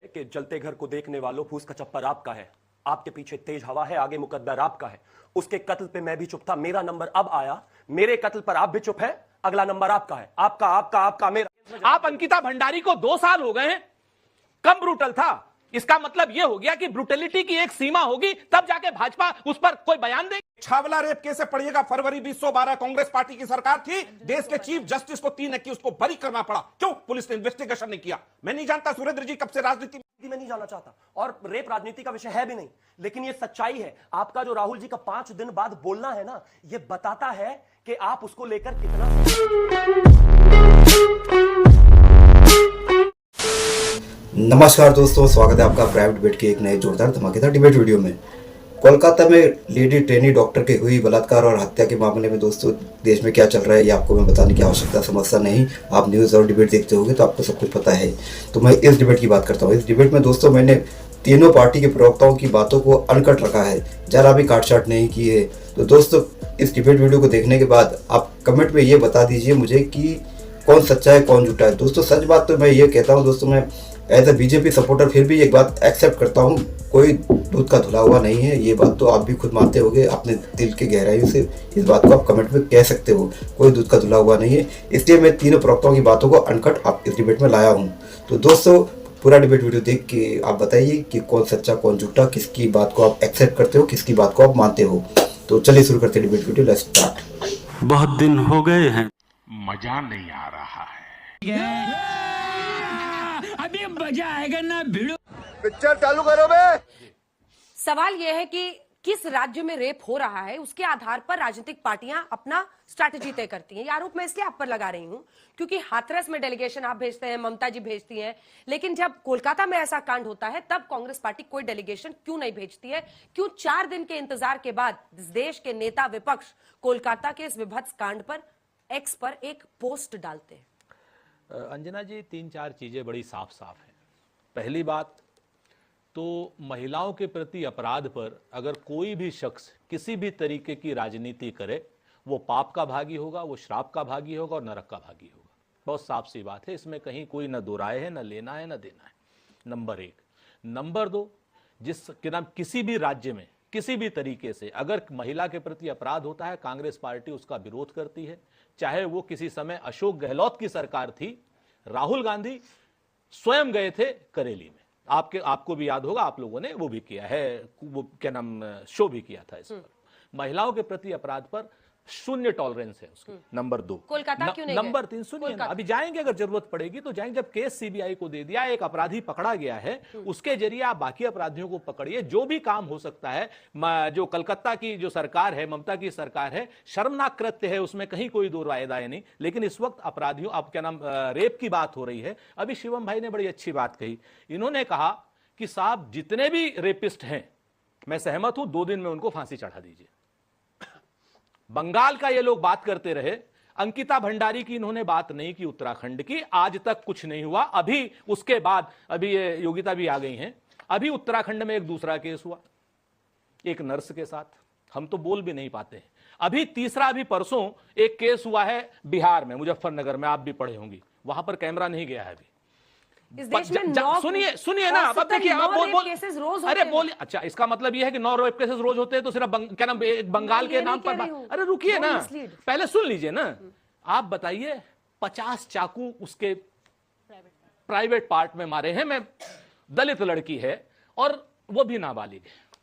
कि जलते घर को देखने वालों, फूस का चप्पर आपका है, आपके पीछे तेज हवा है, आगे मुकद्दर आपका है। उसके कत्ल पे मैं भी चुप था, मेरा नंबर अब आया, मेरे कत्ल पर आप भी चुप है, अगला नंबर आपका है, आपका आपका आपका मेरा। आप अंकिता भंडारी को 2 साल हो गए हैं, कम ब्रूटल था। इसका मतलब यह हो गया कि ब्रूटलिटी की एक सीमा होगी, तब जाके भाजपा उस पर कोई बयान देगी। छावला रेप केस से पढ़िएगा, फरवरी 2012 कांग्रेस पार्टी की सरकार थी, देश के चीफ जस्टिस को 3 एक्यूज को बरी करना पड़ा। क्यों पुलिस ने इन्वेस्टिगेशन नहीं किया? मैं नहीं जानता सुरेंद्र जी कब से राजनीति में नहीं जाना चाहता, और रेप राजनीति का विषय है भी नहीं, लेकिन ये सच्चाई है। आपका जो राहुल जी का 5 दिन बाद बोलना है ना, ये बताता है कि आप उसको लेकर कितना। नमस्कार दोस्तों, स्वागत है आपका प्राइवेट डिबेट के एक नए जोरदार धमाकेदार डिबेट वीडियो में। कोलकाता में लेडी ट्रेनी डॉक्टर के हुई बलात्कार और हत्या के मामले में दोस्तों देश में क्या चल रहा है ये आपको मैं बताने की आवश्यकता समझता नहीं। आप न्यूज़ और डिबेट देखते होंगे तो आपको सब कुछ पता है। तो मैं इस डिबेट की बात करता हूँ। इस डिबेट में दोस्तों मैंने तीनों पार्टी के प्रवक्ताओं की बातों को अनकट रखा है, जरा भी काटछाट नहीं की है। तो दोस्तों इस डिबेट वीडियो को देखने के बाद आप कमेंट में ये बता दीजिए मुझे कि कौन सच्चा है कौन झूठा है। दोस्तों सच बात तो मैं ये कहता हूँ दोस्तों, मैं एज ए बीजेपी सपोर्टर फिर भी एक बात एक्सेप्ट करता हूँ, कोई दूध का धुला हुआ नहीं है। ये बात तो आप भी खुद मानते होंगे अपने दिल की गहराइयों से। इस बात को आप कमेंट में कह सकते हो, कोई दूध का धुला हुआ नहीं है। इसलिए मैं तीनों प्रवक्ताओं की बातों को अनकट आप इस डिबेट में लाया हूँ। तो दोस्तों पूरा डिबेट वीडियो देख के आप बताइए कि कौन सच्चा कौन झूठा, किसकी बात को आप एक्सेप्ट करते हो, किसकी बात को आप मानते हो। तो चलिए शुरू करते हैं डिबेट वीडियो, लेट्स स्टार्ट। बहुत दिन हो गए हैं, मजा नहीं आ रहा है। अभी मजा आएगा ना भिड़ो। पिक्चर चालू करो बे। सवाल यह है कि किस राज्य में रेप हो रहा है, उसके आधार पर राजनीतिक पार्टियां अपना स्ट्रैटेजी तय करती हैं। ये आरोप मैं इसलिए आप पर लगा रही हूं क्योंकि हाथरस में डेलीगेशन आप भेजते हैं, ममता जी भेजती हैं, लेकिन जब कोलकाता में ऐसा कांड होता है तब कांग्रेस पार्टी कोई डेलीगेशन क्यों नहीं भेजती है? क्यों 4 दिन के इंतजार के बाद देश के नेता विपक्ष कोलकाता के इस विभत्स कांड पर एक्स पर एक पोस्ट डालते हैं? अंजना जी 3-4 चीजें बड़ी साफ साफ हैं। पहली बात तो महिलाओं के प्रति अपराध पर अगर कोई भी शख्स किसी भी तरीके की राजनीति करे वो पाप का भागी होगा, वो श्राप का भागी होगा और नरक का भागी होगा। बहुत साफ सी बात है, इसमें कहीं कोई न दो राय है, न लेना है न देना है। नंबर 1। नंबर 2, किसी भी राज्य में किसी भी तरीके से अगर महिला के प्रति अपराध होता है कांग्रेस पार्टी उसका विरोध करती है। चाहे वो किसी समय अशोक गहलोत की सरकार थी, राहुल गांधी स्वयं गए थे करेली में, आपको भी याद होगा, आप लोगों ने वो भी किया है, वो क्या नाम शो भी किया था इस पर। महिलाओं के प्रति अपराध पर शून्य टॉलरेंस है उसकी। नंबर 2। कोलकाता क्यों नहीं नंबर 3 सुनिए ना, अभी जाएंगे अगर जरूरत पड़ेगी तो जाएंगे। जब केस सीबीआई को दे दिया, एक अपराधी पकड़ा गया है, उसके जरिए आप बाकी अपराधियों को पकड़िए। जो भी काम हो सकता है, जो कलकत्ता की जो सरकार है, ममता की सरकार है, शर्मनाक कृत्य है, उसमें कहीं कोई दो राय नहीं। लेकिन इस वक्त अपराधियों, अब क्या नाम रेप की बात हो रही है। अभी शिवम भाई ने बड़ी अच्छी बात कही, इन्होंने कहा कि साहब जितने भी रेपिस्ट हैं मैं सहमत हूं, 2 दिन में उनको फांसी चढ़ा दीजिए। बंगाल का ये लोग बात करते रहे, अंकिता भंडारी की इन्होंने बात नहीं की, उत्तराखंड की, आज तक कुछ नहीं हुआ। अभी उसके बाद अभी ये योगिता भी आ गई हैं। अभी उत्तराखंड में एक दूसरा केस हुआ एक नर्स के साथ, हम तो बोल भी नहीं पाते हैं। अभी तीसरा, अभी परसों एक केस हुआ है बिहार में, मुजफ्फरनगर में, आप भी पढ़े होंगी, वहां पर कैमरा नहीं गया है अभी। इस देश में सुनिए ना, अब देखिए आप केसेस रोज अरे बोलिए। अच्छा, इसका मतलब यह है कि 9 रेप केसेस रोज होते हैं तो सिर्फ क्या नाम बंगाल के नाम पर? अरे रुकिए ना, पहले सुन लीजिए ना। आप बताइए 50 चाकू उसके प्राइवेट पार्ट में मारे हैं। मैं दलित लड़की है और वो भी नाबालिग है,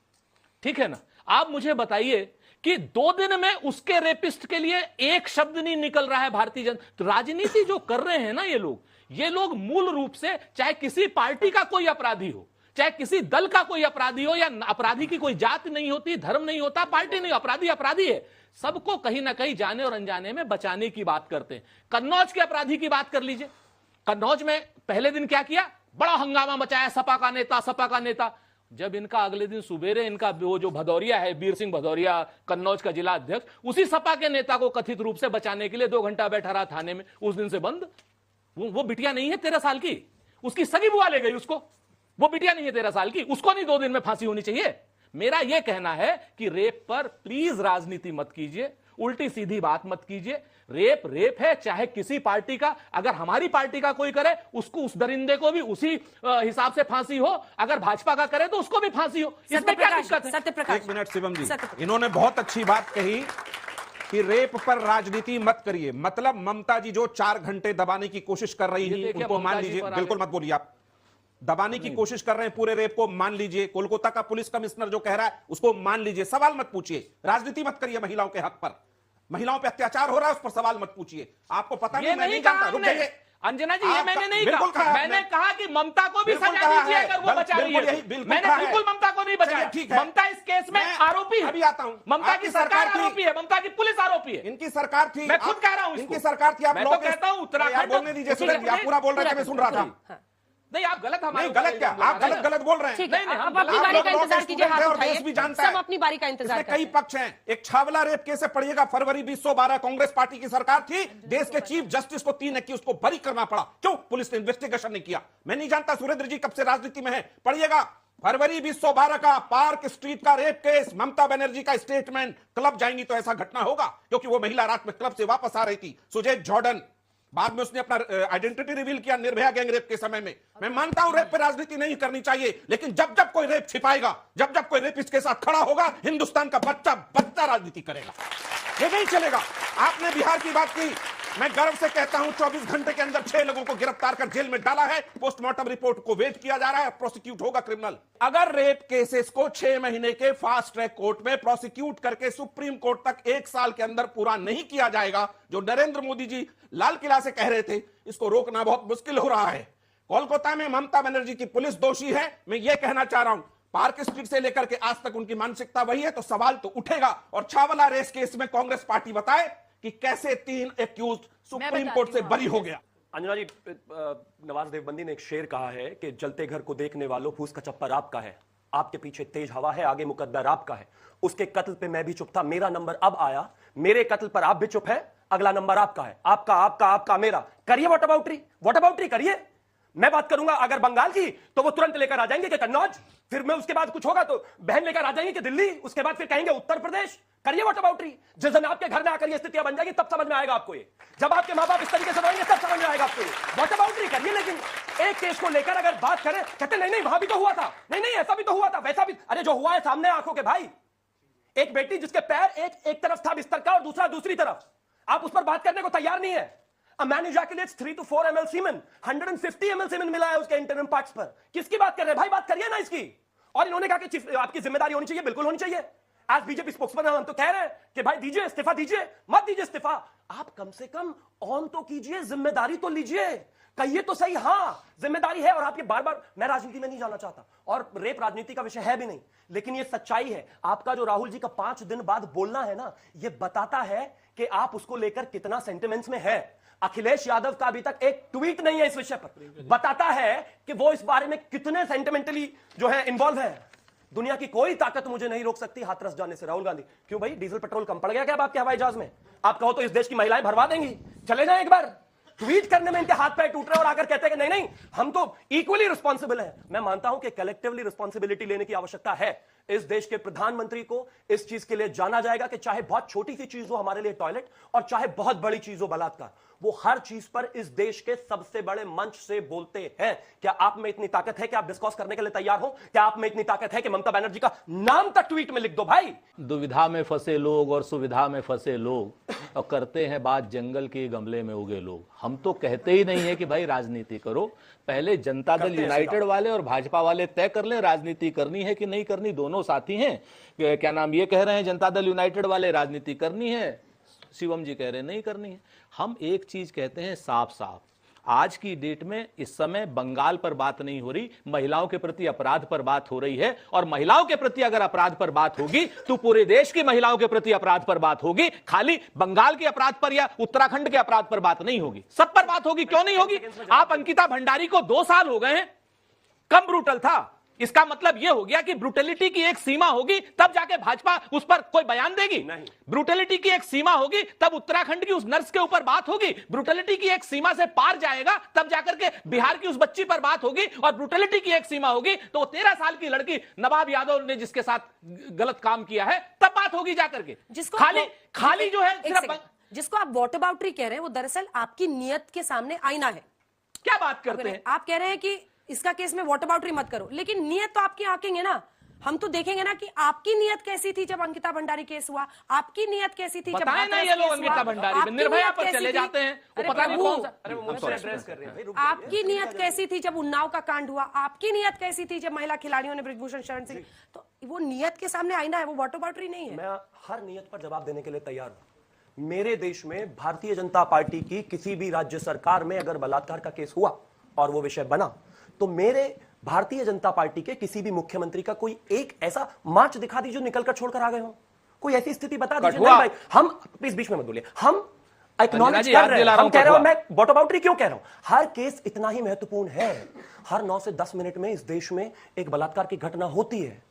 ठीक है ना। आप मुझे बताइए कि 2 दिन में उसके रेपिस्ट के लिए एक शब्द नहीं निकल रहा है भारतीय जनता। तो राजनीति जो कर रहे हैं ना ये लोग मूल रूप से, चाहे किसी पार्टी का कोई अपराधी हो, चाहे किसी दल का कोई अपराधी हो, या अपराधी की कोई जात नहीं होती, धर्म नहीं होता, पार्टी नहीं, अपराधी अपराधी है, सबको कहीं ना कहीं जाने और अनजाने में बचाने की बात करते हैं। कन्नौज के अपराधी की बात कर लीजिए। कन्नौज में पहले दिन क्या किया, बड़ा हंगामा मचाया, सपा का नेता। जब इनका अगले दिन सुबेरे इनका वो जो भदौरिया है, वीर सिंह भदौरिया, कन्नौज का जिला अध्यक्ष, उसी सपा के नेता को कथित रूप से बचाने के लिए 2 घंटा बैठा रहा थाने में, उस दिन से बंद। वो बिटिया नहीं है 13 साल की, उसकी सगी बुआ ले गई उसको। वो बिटिया नहीं है 13 साल की, उसको नहीं 2 दिन में फांसी होनी चाहिए? मेरा यह कहना है कि रेप पर प्लीज राजनीति मत कीजिए, उल्टी सीधी बात मत कीजिए। रेप रेप है, चाहे किसी पार्टी का, अगर हमारी पार्टी का कोई करे उसको, उस दरिंदे को भी उसी हिसाब से फांसी हो, अगर भाजपा का करे तो उसको भी फांसी हो। इसमें क्या दिक्कत है? सत्यप्रकाश, एक मिनट शिवम जी, इन्होंने बहुत अच्छी बात कही कि रेप पर राजनीति मत करिए। मतलब ममता जी जो 4 घंटे दबाने की कोशिश कर रही है उनको मान लीजिए, बिल्कुल मत बोलिए आप, दबाने की कोशिश कर रहे हैं पूरे रेप को, मान लीजिए। कोलकाता का पुलिस कमिश्नर जो कह रहा है उसको मान लीजिए, सवाल मत पूछिए, राजनीति मत करिए महिलाओं के हक पर, महिलाओं पे अत्याचार हो रहा है उस पर सवाल मत पूछिए। आपको पता नहीं, मैं नहीं जानता, रुक जाइए अंजना जी, ये मैंने नहीं कहा, मैंने कहा कि ममता को भी सजा दीजिए अगर वो बचा रही है। मैंने बिल्कुल ममता को नहीं बचाया, ममता इस केस में आरोपी है। अभी आता हूं, ममता की सरकार आरोपी है, ममता की पुलिस आरोपी है। इनकी सरकार थी, मैं खुद कह रहा हूं, इनकी सरकार थी। आप मैं तो कहता हूं उत्तराखंड, बोलने दीजिए, आप पूरा बोल रहे थे, मैं सुन रहा था। नहीं, आप गलत, हमारे गलत क्या, आप गलत बोल रहे हैं। ठीक है, अब अपनी बारी का इंतजार कीजिए, हाथ उठाइए, सब अपनी बारी का इंतजार कई पक्ष हैं। एक छावला रेप केस से पढ़िएगा, फरवरी 2012, कांग्रेस पार्टी की सरकार थी, देश के चीफ जस्टिस को 3 एक्यूज को बरी करना पड़ा। क्यों पुलिस ने इन्वेस्टिगेशन नहीं किया? मैं नहीं जानता सुरेंद्र जी कब से राजनीति में है, पढ़िएगा। फरवरी 2012 का पार्क स्ट्रीट का रेप केस, ममता बनर्जी का स्टेटमेंट, क्लब जाएंगी तो ऐसा घटना होगा, क्योंकि वो महिला रात में क्लब से वापस आ रही थी, सुजैत जॉर्डन। बाद में उसने अपना आइडेंटिटी रिवील किया निर्भया गैंग रेप के समय में। मैं मानता हूं रेप पे राजनीति नहीं करनी चाहिए, लेकिन जब जब कोई रेप छिपाएगा, जब जब कोई रेप इसके साथ खड़ा होगा, हिंदुस्तान का बच्चा राजनीति करेगा, ये नहीं चलेगा। आपने बिहार की बात की, मैं गर्व से कहता हूं 24 घंटे के अंदर 6 लोगों को गिरफ्तार कर जेल में डाला है, पोस्टमार्टम रिपोर्ट को वेट किया जा रहा है, प्रोसिक्यूट होगा क्रिमिनल। अगर रेप केसेस को 6 महीने के फास्ट ट्रैक कोर्ट में प्रोसिक्यूट करके सुप्रीम कोर्ट तक 1 साल के अंदर पूरा नहीं किया जाएगा, जो नरेंद्र मोदी जी लाल किला से कह रहे थे, इसको रोकना बहुत मुश्किल हो रहा है। कोलकाता में ममता बनर्जी की पुलिस दोषी है, मैं ये कहना चाह रहा हूं। पार्क स्ट्रीट से लेकर के आज तक उनकी मानसिकता वही है, तो सवाल तो उठेगा। और छावला रेस केस में कांग्रेस पार्टी बताए कि कैसे 3 एक्यूज सुप्रीम कोर्ट से बरी हो गया। अंजना जी, नवाज देवबंदी ने एक शेर कहा है कि जलते घर को देखने वालों, फूस का चप्पर आपका है, आपके पीछे तेज हवा है, आगे मुकद्दर आपका है। उसके कत्ल पे मैं भी चुप था, मेरा नंबर अब आया, मेरे कत्ल पर आप भी चुप है, अगला नंबर आपका है। आपका आपका आपका मेरा, करिए वॉट अबाउटरी करिए। मैं बात करूंगा अगर बंगाल की, तो वो तुरंत लेकर आ जाएंगे कि कन्नौज, फिर मैं उसके बाद कुछ होगा तो बहन लेकर आ जाएंगे कि दिल्ली, उसके बाद फिर कहेंगे उत्तर प्रदेश। करिए वॉट अबाउटरी। जिस दिन आपके घर में आकर ये स्थितियां बन जाएगी तब समझ में आएगा आपको ये। जब आपके मां बाप इस तरीके से रहेंगे तब समझ में आएगा आपको ये। वॉट अबाउटरी करिए, लेकिन एक केस को लेकर अगर बात करें, कहते नहीं वहां भी तो हुआ था, नहीं ऐसा भी तो हुआ था, वैसा भी। अरे जो हुआ है सामने आंखों के भाई, एक बेटी जिसके पैर एक तरफ था बिस्तर का और दूसरा दूसरी तरफ, आप उस पर बात करने को तैयार नहीं है। A man ejaculates 3 to 4 ml semen, 150 ml semen मिला है उसके इंटरनल पार्ट्स पर। किसकी बात कर रहे हैं भाई? बात करिए ना इसकी। और इन्होंने कहा कि आपकी जिम्मेदारी होनी चाहिए, बिल्कुल होनी चाहिए। आज बीजेपी स्पोक्समैन हम तो कह रहे हैं कि भाई दीजिए इस्तीफा, दीजिए मत दीजिए इस्तीफा, आप कम से कम ऑन तो कीजिए, जिम्मेदारी तो लीजिए, कहिए तो सही हाँ जिम्मेदारी है। और आप ये बार बार, मैं राजनीति में नहीं जाना चाहता और रेप राजनीति का विषय है भी नहीं, लेकिन ये सच्चाई है। आपका जो राहुल जी का 5 दिन बाद बोलना है ना, ये बताता है कि आप उसको लेकर कितना सेंटिमेंट्स में है। अखिलेश यादव का अभी तक एक ट्वीट नहीं है इस विषय पर, बताता है कि वो इस बारे में कितने सेंटिमेंटली जो है इन्वॉल्व है। दुनिया की कोई ताकत मुझे नहीं रोक सकती हाथरस जाने से। राहुल गांधी, क्यों भाई डीजल पेट्रोल कम पड़ गया क्या आपके हवाई जहाज में? आप कहो तो इस देश की महिलाएं भरवा देंगी, चले जाएं एक बार। ट्वीट करने में इनके हाथ पैर टूट रहे और आकर कहते हैं कि नहीं हम तो इक्वली रिस्पॉन्सिबल हैं। मैं मानता हूं कि कलेक्टिवली रिस्पॉन्सिबिलिटी लेने की आवश्यकता है। इस देश के प्रधानमंत्री को इस चीज के लिए जाना जाएगा कि चाहे बहुत छोटी सी चीज हो हमारे लिए टॉयलेट, और चाहे बहुत बड़ी चीज हो बलात्कार, वो हर चीज पर इस देश के सबसे बड़े मंच से बोलते हैं। क्या आप में इतनी ताकत है कि आप डिस्कस करने के लिए तैयार हो? क्या आप में इतनी ताकत है कि ममता बनर्जी का नाम तक ट्वीट में लिख दो भाई? दुविधा में फंसे लोग और सुविधा में फंसे लोग और करते हैं बात जंगल के गमले में उगे लोग। हम तो कहते ही नहीं है कि भाई राजनीति करो, पहले जनता दल यूनाइटेड वाले और भाजपा वाले तय कर लें राजनीति करनी है कि नहीं करनी। दोनों साथी हैं, क्या नाम ये कह रहे हैं जनता दल यूनाइटेड वाले राजनीति करनी है, शिवम जी कह रहे हैं नहीं करनी है। हम एक चीज कहते हैं साफ साफ, आज की डेट में इस समय बंगाल पर बात नहीं हो रही, महिलाओं के प्रति अपराध पर बात हो रही है। और महिलाओं के प्रति अगर अपराध पर बात होगी तो पूरे देश की महिलाओं के प्रति अपराध पर बात होगी, खाली बंगाल के अपराध पर या उत्तराखंड के अपराध पर बात नहीं होगी, सब पर बात होगी। क्यों नहीं होगी? आप अंकिता भंडारी को 2 साल हो गए हैं, कम ब्रूटल था, इसका मतलब यह हो गया कि ब्रूटलिटी की एक सीमा होगी तब जाके भाजपा उस पर कोई बयान देगी। ब्रूटलिटी की एक सीमा होगी तब उत्तराखंड की उस नर्स के ऊपर बात होगी। ब्रूटलिटी की एक सीमा से पार जाएगा तब जाकर के बिहार की उस बच्ची पर बात होगी। और ब्रूटलिटी की एक सीमा होगी तो 13 साल की लड़की नवाब यादव ने जिसके साथ गलत काम किया है तब बात होगी जाकर के। खाली जो है जिसको आप वॉटर बाउंड्री कह रहे हैं वो दरअसल आपकी नियत के सामने आईना है। क्या बात करते हैं आप कह रहे हैं कि इसका केस में वॉटर बाउंड्री मत करो, लेकिन नियत तो आपकी आंकेंगे ना, हम तो देखेंगे ना कि आपकी नियत कैसी थी जब अंकिता भंडारी केस हुआ, आपकी नियत कैसी थी जब बताए ना ये लोग अंकिता भंडारी निर्भया पर चले जाते हैं, वो पता नहीं कौन सा एड्रेस कर रहे हैं। आपकी नियत कैसी थी जब उन्नाव का कांड हुआ, आपकी नियत कैसी थी जब महिला खिलाड़ियों ने ब्रिजभूषण शरण सिंह, तो वो नियत के सामने आईना है, वो वॉटर बाउंड्री नहीं है। मैं हर नियत पर जवाब देने के लिए तैयार हूं। मेरे देश में भारतीय जनता पार्टी की किसी भी राज्य सरकार में अगर बलात्कार का केस हुआ और वो विषय बना, तो मेरे भारतीय जनता पार्टी के किसी भी मुख्यमंत्री का कोई एक ऐसा मार्च दिखा दीजिए जो निकलकर छोड़कर आ गए हो, कोई ऐसी स्थिति बता दीजिए। नहीं भाई, हम प्लीज बीच में मत बोलिए, हम एक्नॉलेज कर रहे हैं, हम कह रहे हो, मैं वॉटर बाउंड्री क्यों कह रहा हूं, हर केस इतना ही महत्वपूर्ण है। हर 9 से 10 मिनट में इस देश में एक बलात्कार की घटना होती है।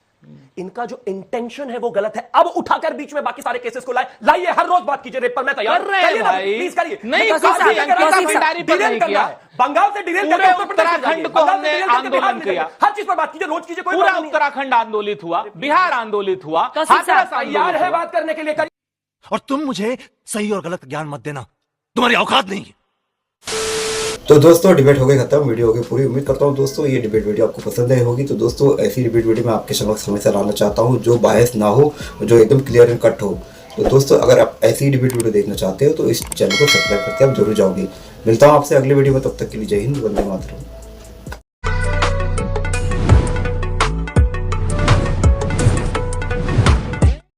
इनका जो इंटेंशन है वो गलत है। अब उठाकर बीच में बाकी सारे केसेस को लाइए, हर रोज बात कीजिए रेप पर, मैं तैयार प्लीज करिए। नहीं, बंगाल से डिरेल पूरे उत्तराखंड को हमने आंदोलन किया, हर चीज पर बात कीजिए, रोज कीजिए, पूरा उत्तराखंड आंदोलित हुआ, बिहार आंदोलित हुआ, तैयार है बात करने के लिए, करिए। और तुम मुझे सही और गलत ज्ञान मत देना, तुम्हारी औकात नहीं है। तो दोस्तों डिबेट हो गई खत्म, वीडियो हो गई पूरी। उम्मीद करता हूँ दोस्तों ये डिबेट वीडियो आपको पसंद आई होगी। तो दोस्तों ऐसी डिबेट वीडियो मैं आपके समक्ष हमेशा लाना चाहता हूँ जो बायस ना हो, जो एकदम क्लियर एंड कट हो। तो दोस्तों अगर आप ऐसी डिबेट वीडियो देखना चाहते हो तो इस चैनल को सब्सक्राइब करके आप जरूर जाओगे। मिलता हूँ आपसे अगले वीडियो में, तब तक के लिए जय हिंद, वंदे मातरम।